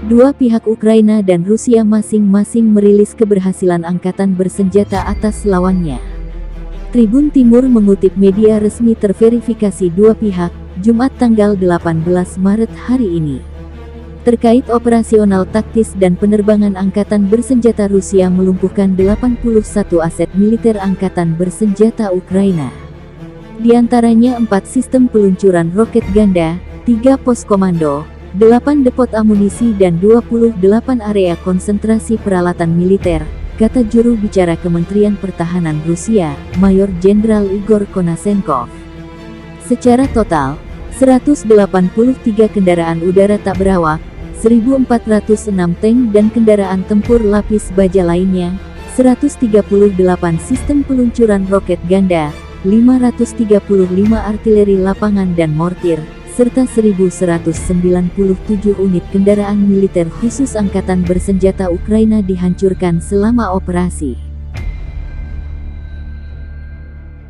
Dua pihak Ukraina dan Rusia masing-masing merilis keberhasilan angkatan bersenjata atas lawannya. Tribun Timur mengutip media resmi terverifikasi dua pihak, Jumat tanggal 18 Maret hari ini. Terkait operasional taktis dan penerbangan angkatan bersenjata Rusia melumpuhkan 81 aset militer angkatan bersenjata Ukraina. Di antaranya 4 sistem peluncuran roket ganda, 3 pos komando, 8 depot amunisi dan 28 area konsentrasi peralatan militer, kata juru bicara Kementerian Pertahanan Rusia, Mayor Jenderal Igor Konasenkov. Secara total, 183 kendaraan udara tak berawak, 1.406 tank dan kendaraan tempur lapis baja lainnya, 138 sistem peluncuran roket ganda, 535 artileri lapangan dan mortir, serta 1.197 unit kendaraan militer khusus angkatan bersenjata Ukraina dihancurkan selama operasi.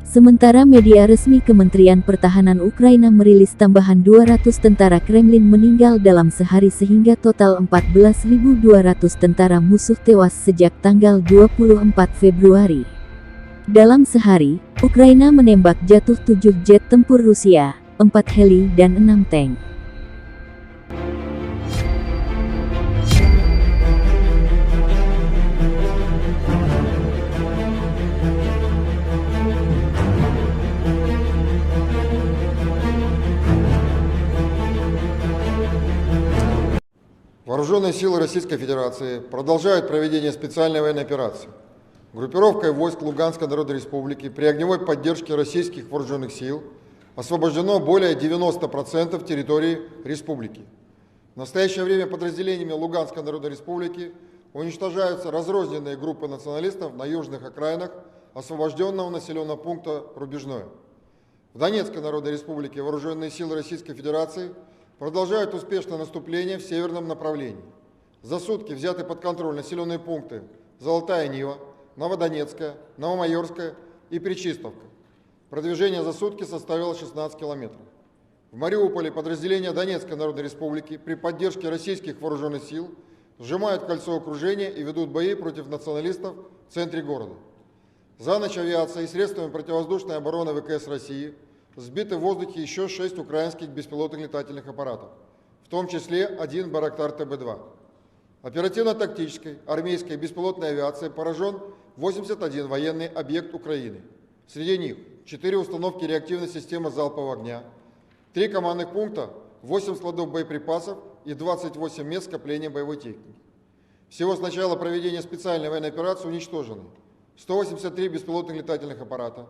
Sementara media resmi Kementerian Pertahanan Ukraina merilis tambahan 200 tentara Kremlin meninggal dalam sehari sehingga total 14.200 tentara musuh tewas sejak tanggal 24 Februari. Dalam sehari, Ukraina menembak jatuh 7 jet tempur Rusia, 4 heli dan 6 tank. Вооруженные силы Российской Федерации продолжают проведение специальной военной операции. Группировкой войск Луганской Народной Республики при огневой поддержке российских вооруженных сил освобождено более 90% территории республики. В настоящее время подразделениями Луганской Народной Республики уничтожаются разрозненные группы националистов на южных окраинах освобожденного населенного пункта Рубежное. В Донецкой Народной Республике вооруженные силы Российской Федерации продолжают успешное наступление в северном направлении. За сутки взяты под контроль населенные пункты Золотая Нива, Новодонецкая, Новомайорская и Пречистовка. Продвижение за сутки составило 16 километров. В Мариуполе подразделения Донецкой Народной Республики при поддержке российских вооруженных сил сжимают кольцо окружения и ведут бои против националистов в центре города. За ночь авиацией и средствами противовоздушной обороны ВКС России сбиты в воздухе еще 6 украинских беспилотных летательных аппаратов, в том числе 1 Байрактар ТБ-2. Оперативно-тактической армейской беспилотной авиацией поражен 81 военный объект Украины. Среди них 4 установки реактивной системы залпового огня, 3 командных пункта, 8 складов боеприпасов и 28 мест скопления боевой техники. Всего с начала проведения специальной военной операции уничтожены 183 беспилотных летательных аппарата,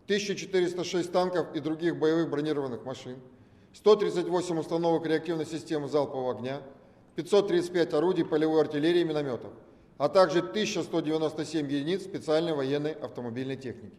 1406 танков и других боевых бронированных машин, 138 установок реактивной системы залпового огня, 535 орудий полевой артиллерии и минометов, а также 1197 единиц специальной военной автомобильной техники.